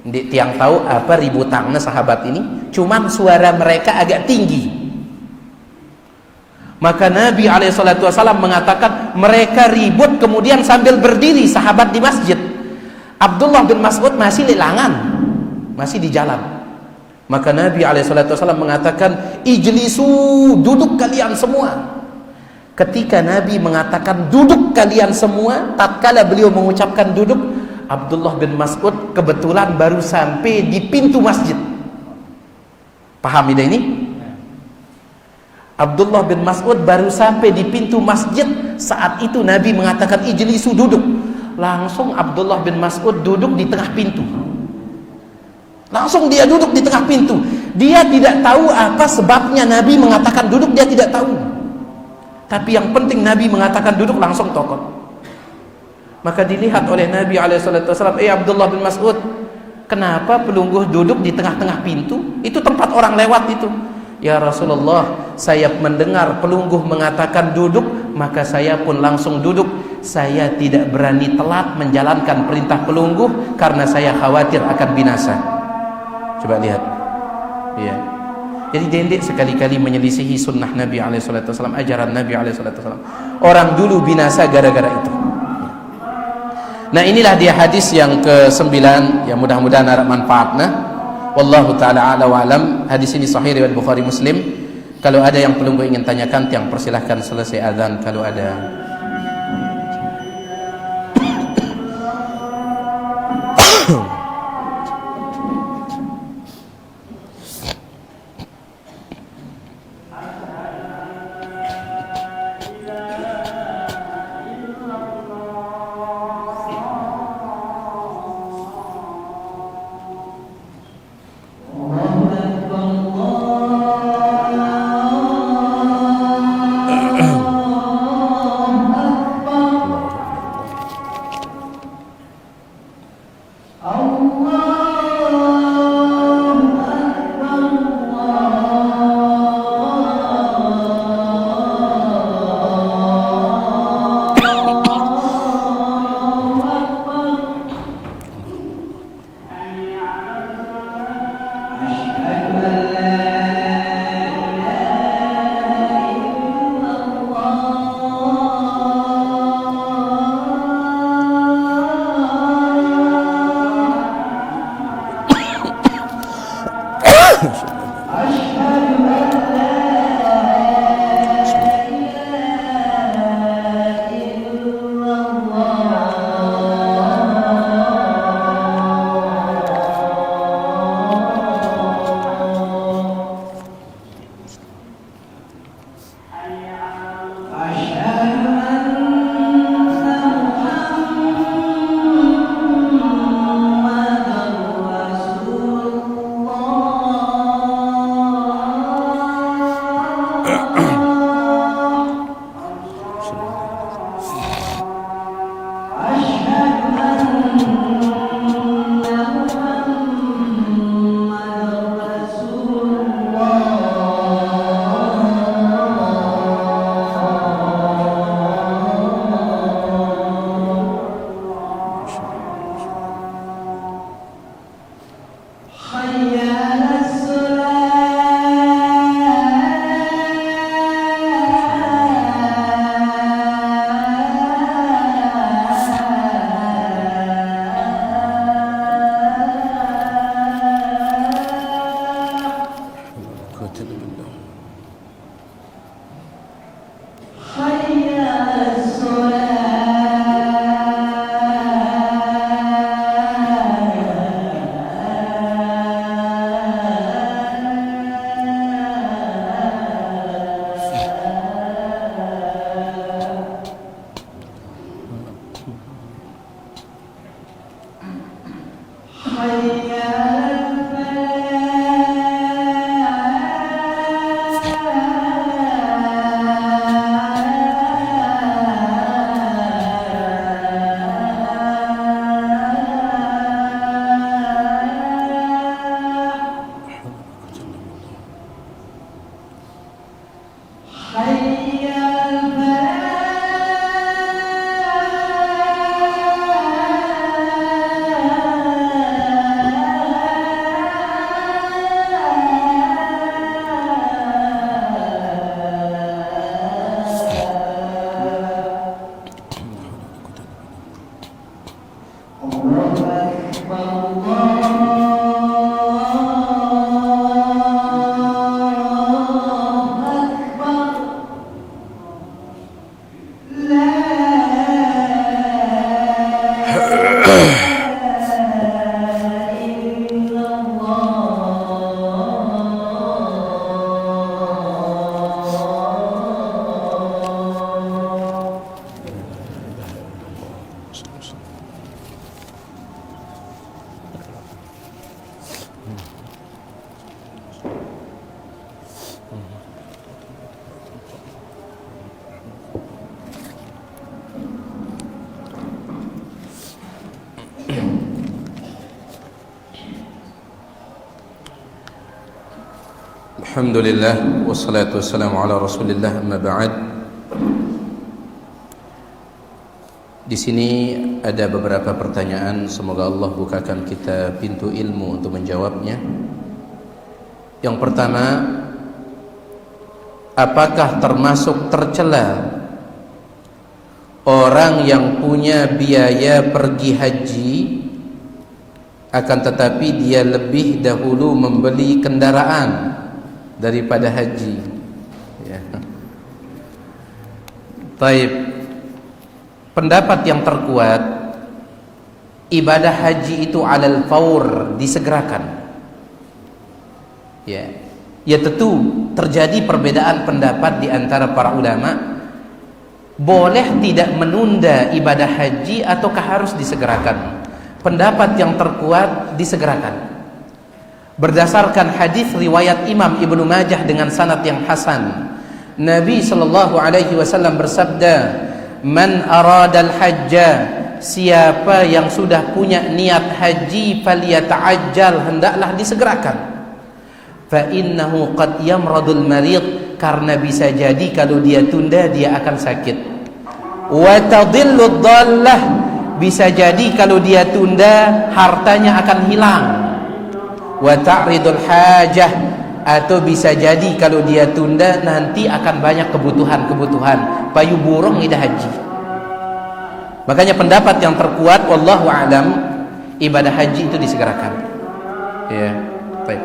di tiang tahu apa ributannya sahabat ini? Cuman suara mereka agak tinggi. Maka Nabi SAW mengatakan mereka ribut kemudian sambil berdiri sahabat di masjid. Abdullah bin Mas'ud masih di lengan, masih di jalan. Maka Nabi SAW mengatakan, ijlisu, duduk kalian semua. Ketika Nabi mengatakan duduk kalian semua, tatkala beliau mengucapkan duduk, Abdullah bin Mas'ud kebetulan baru sampai di pintu masjid. Paham ini? Abdullah bin Mas'ud baru sampai di pintu masjid. Saat itu Nabi mengatakan ijlisu, duduk. Langsung Abdullah bin Mas'ud duduk di tengah pintu. Langsung dia duduk di tengah pintu. Dia tidak tahu apa sebabnya Nabi mengatakan duduk, dia tidak tahu. Tapi yang penting Nabi mengatakan duduk, langsung tokot. Maka dilihat oleh Nabi SAW, Abdullah bin Mas'ud, kenapa pelungguh duduk di tengah-tengah pintu? Itu tempat orang lewat itu. Ya Rasulullah, saya mendengar pelungguh mengatakan duduk, maka saya pun langsung duduk. Saya tidak berani telat menjalankan perintah pelungguh karena saya khawatir akan binasa. Coba lihat. Ya. Jadi dendek sekali-kali menyelisihi sunnah Nabi SAW, ajaran Nabi SAW. Orang dulu binasa gara-gara itu. Nah, inilah dia hadis yang ke-9, yang mudah-mudahan ada manfaatnya. Wallahu ta'ala a'la wa alam. Hadis ini sahih riwayat Bukhari Muslim. Kalau ada yang pelungguh ingin tanyakan, yang persilahkan selesai azan kalau ada. Alhamdulillah wassalatu wassalamu ala Rasulillah, amma ba'd. Di sini ada beberapa pertanyaan, semoga Allah bukakan kita pintu ilmu untuk menjawabnya. Yang pertama, apakah termasuk tercela orang yang punya biaya pergi haji akan tetapi dia lebih dahulu membeli kendaraan daripada haji? Ya. Taib. Pendapat yang terkuat, ibadah haji itu alal faur, disegerakan. Ya. Ya tentu terjadi perbedaan pendapat di antara para ulama. Boleh tidak menunda ibadah haji ataukah harus disegerakan? Pendapat yang terkuat disegerakan. Berdasarkan hadis riwayat Imam Ibnu Majah dengan sanad yang hasan, Nabi sallallahu alaihi wasallam bersabda, "Man aradal hajja," siapa yang sudah punya niat haji, falyata'ajjal, hendaklah disegerakan. Fa innahu qad yamradul marid, karena bisa jadi kalau dia tunda dia akan sakit. Wa tadillud dhallah, bisa jadi kalau dia tunda hartanya akan hilang. Wa ta'ridul hajah, atau bisa jadi kalau dia tunda nanti akan banyak kebutuhan payu burung ida haji. Makanya pendapat yang terkuat wallahu a'lam, ibadah haji itu disegerakan. Ya, baik.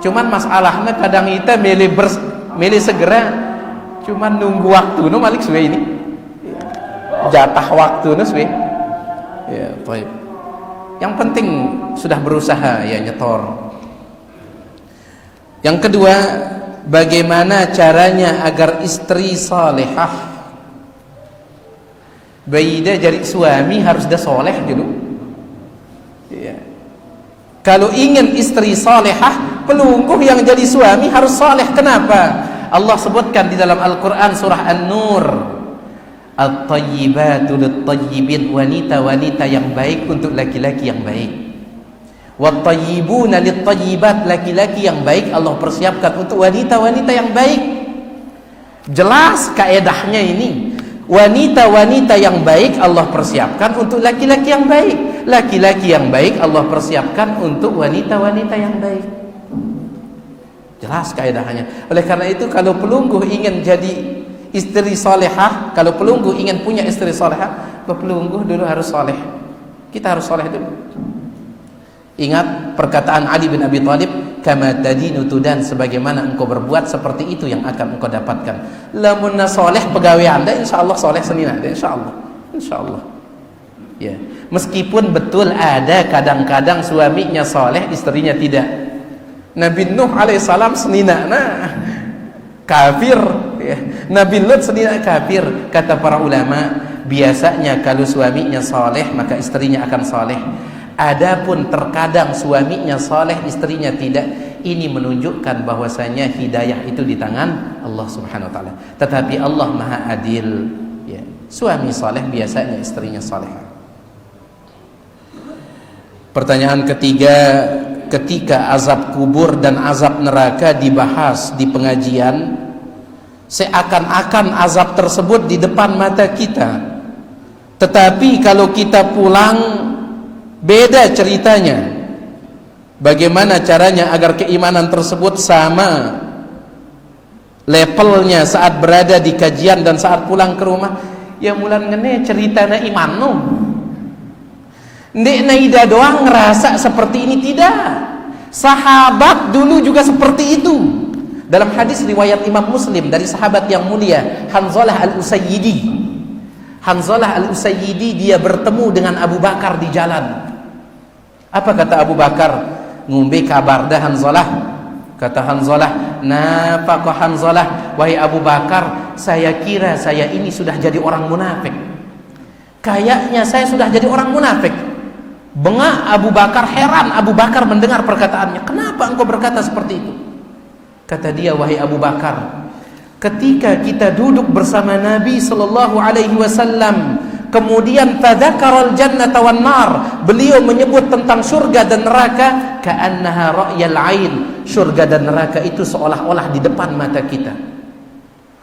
Cuman masalahnya kadang kita milih segera, cuman nunggu waktu no malik suwe ini. Jatah waktu no suwe. Ya, baik. Yang penting sudah berusaha ya nyetor. Yang kedua, bagaimana caranya agar istri salihah? Baida jadi suami harus dah soleh dulu. Ya. Kalau ingin istri salihah, pelungguh yang jadi suami harus soleh. Kenapa? Allah sebutkan di dalam Al-Quran surah An-Nur, "At-tayyibatu lit-tayyibin," wanita-wanita yang baik untuk laki-laki yang baik. Wat-tayyibuna lit-tayyibat, laki-laki yang baik Allah persiapkan untuk wanita-wanita yang baik. Jelas kaedahnya ini. Wanita-wanita yang baik Allah persiapkan untuk laki-laki yang baik. Laki-laki yang baik Allah persiapkan untuk wanita-wanita yang baik. Jelas kaedahnya. Oleh karena itu kalau pelungguh ingin jadi istri salehah, kalau pelungguh ingin punya istri salehah, pelungguh dulu harus saleh. Kita harus saleh dulu. Ingat perkataan Ali bin Abi Thalib, "Kama tadinu tudan," sebagaimana engkau berbuat seperti itu yang akan engkau dapatkan. Lamunna soleh pegawai Anda insyaallah soleh senina ada, insyaallah. Ya, meskipun betul ada kadang-kadang suaminya soleh, istrinya tidak. Nabi Nuh alaihissalam senina kafir, ya. Nabi Lut senina kafir. Kata para ulama, biasanya kalau suaminya soleh maka istrinya akan soleh. Adapun terkadang suaminya saleh, istrinya tidak, ini menunjukkan bahwasanya hidayah itu di tangan Allah Subhanahu wa taala. Tetapi Allah Maha Adil, ya. Suami saleh biasanya istrinya salehah. Pertanyaan ketiga, ketika azab kubur dan azab neraka dibahas di pengajian, seakan-akan azab tersebut di depan mata kita. Tetapi kalau kita pulang beda ceritanya. Bagaimana caranya agar keimanan tersebut sama levelnya saat berada di kajian dan saat pulang ke rumah? Ya mulan ngene ceritana iman no. Ndek naida doang ngerasa seperti ini, tidak. Sahabat dulu juga seperti itu. Dalam hadis riwayat Imam Muslim dari sahabat yang mulia Hanzalah Al-Usayyidi. Hanzalah Al-Usayyidi dia bertemu dengan Abu Bakar di jalan. Apa kata Abu Bakar? Ngumbe kabar dah Hanzalah. Kata Hanzalah, "Nafaqah Hanzalah, wahai Abu Bakar, saya kira saya ini sudah jadi orang munafik. Kayaknya saya sudah jadi orang munafik." Bengak Abu Bakar, heran Abu Bakar mendengar perkataannya. "Kenapa engkau berkata seperti itu?" Kata dia, "Wahai Abu Bakar, ketika kita duduk bersama Nabi sallallahu alaihi wasallam, kemudian tadzakaral jannata wan nar, beliau menyebut tentang surga dan neraka, ka'annaha ra'yal ain, surga dan neraka itu seolah-olah di depan mata kita.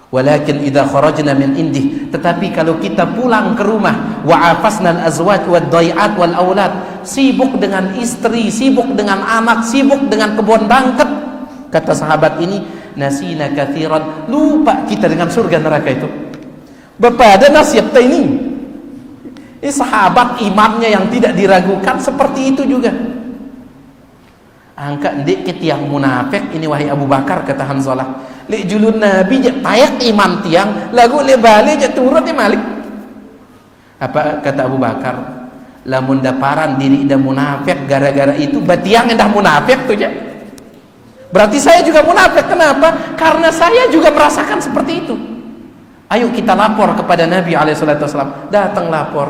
Walakin idza kharajna min indih, tetapi kalau kita pulang ke rumah, wa afasna al-azwaj wad dai'at wal aulad, sibuk dengan istri, sibuk dengan anak, sibuk dengan kebun bangket, kata sahabat ini, nasina katsiran, lupa kita dengan surga neraka itu. Bapak ada nasihat ini. Ini sahabat imannya yang tidak diragukan seperti itu juga. Angkat dikit yang munafik ini wahai Abu Bakar, kata Hanzalah. Lek julun Nabi je tayak iman tiang, lagu le balik je turun di Malik. Apa kata Abu Bakar? Lamun daparan diri dah munafik gara-gara itu, batiang dah munafik tu je. Berarti saya juga munafik. Kenapa? Karena saya juga merasakan seperti itu. Ayo kita lapor kepada Nabi SAW. Datang lapor.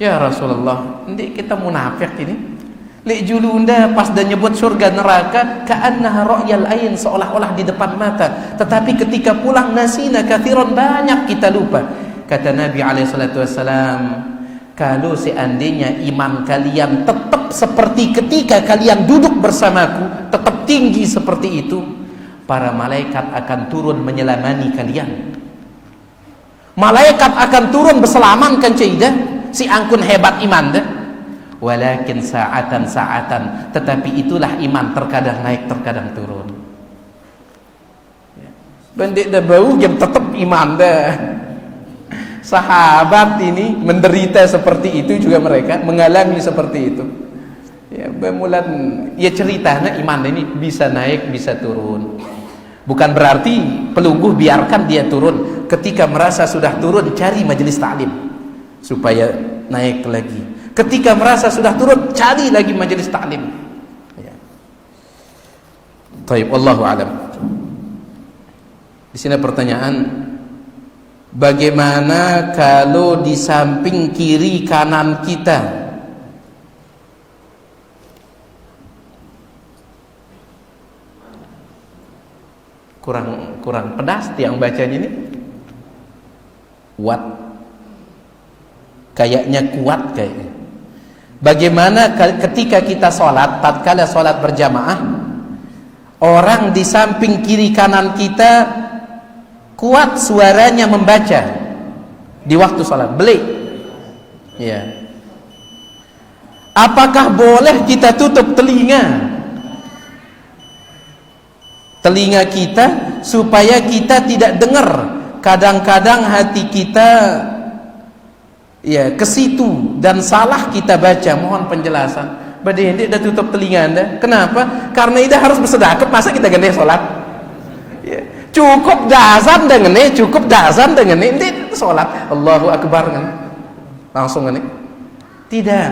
Ya Rasulullah, ini kita munafik ini. Lek julunda pas dah nyebut surga neraka, ka'annaha ra'yal ain, seolah-olah di depan mata. Tetapi ketika pulang, nasina katsiran, banyak kita lupa. Kata Nabi SAW, kalau seandainya iman kalian tetap seperti ketika kalian duduk bersamaku, tetap tinggi seperti itu, para malaikat akan turun menyelamani kalian. Malaikat akan turun berselaman kan caidah, si angkun hebat iman dah. Walakin sa'atan, tetapi itulah iman, terkadang naik terkadang turun. Bandit dah bau jam tetap iman dah. Sahabat ini menderita seperti itu juga, mereka mengalami seperti itu. Ya, bermulan ya ceritanya iman ini bisa naik bisa turun. Bukan berarti pelungguh biarkan dia turun. Ketika merasa sudah turun, cari majelis taklim supaya naik lagi. Ketika merasa sudah turun, cari lagi majelis taklim. Ya. Taib, wallahu alam. Di sini pertanyaan, bagaimana kalau di samping kiri kanan kita kurang pedas yang bacanya ini? Kuat. Kayaknya kuat kayaknya. Bagaimana ketika kita sholat, tatkala sholat berjamaah, orang di samping kiri kanan kita kuat suaranya membaca di waktu sholat, belik. Ya. Apakah boleh kita tutup telinga kita supaya kita tidak dengar? Kadang-kadang hati kita ya ke situ dan salah kita baca. Mohon penjelasan. Badai dah tutup telinga anda. Kenapa? Karena ida harus bersedekah. Masa kita gede sholat? Ya. Cukup dazan dengan ini, cukup dazan dengan ini sholat. Allahu Akbar kan? Langsung kan? Tidak.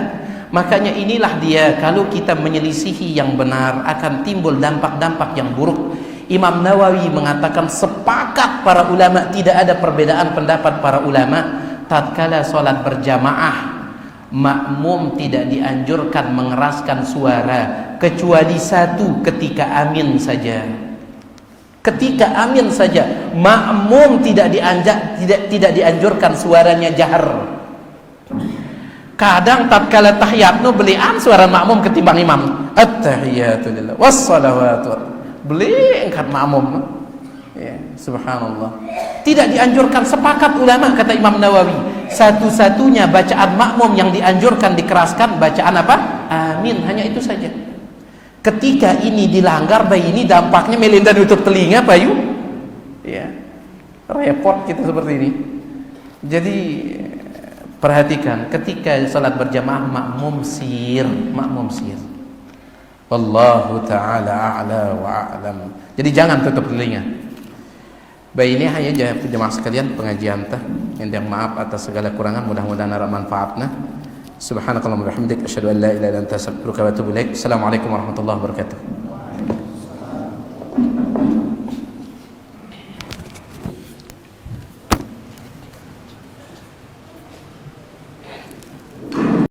Makanya inilah dia, kalau kita menyelisihi yang benar akan timbul dampak-dampak yang buruk. Imam Nawawi mengatakan sepakat para ulama, tidak ada perbedaan pendapat para ulama. Tatkala sholat berjamaah, makmum tidak dianjurkan mengeraskan suara kecuali satu, ketika amin saja. Ketika amin saja, makmum tidak dianjurkan suaranya jahar. Kadang tatkala tahiyat belian suara makmum ketimbang imam. At-tahiyatu lillah wassalawatu, beli angkat makmum. Ya, subhanallah. Tidak dianjurkan, sepakat ulama kata Imam Nawawi. Satu-satunya bacaan makmum yang dianjurkan dikeraskan bacaan apa? Amin, hanya itu saja. Ketika ini dilanggar, bayi ini dampaknya melinda nutup telinga, Bayu. Ya. Repot kita seperti ini. Jadi perhatikan, ketika salat berjamaah makmum sir. Wallahu taala a'la wa a'lam. Jadi jangan tutup telinga. Baik, ini hanya jemaah sekalian pengajian tah. Yang maaf atas segala kurangan, mudah-mudahan ada manfaatnya. Subhanakallahumma wa bihamdika asyhadu an la ilaha illa anta astaghfiruka wa atubu ilaik. Assalamualaikum warahmatullahi wabarakatuh.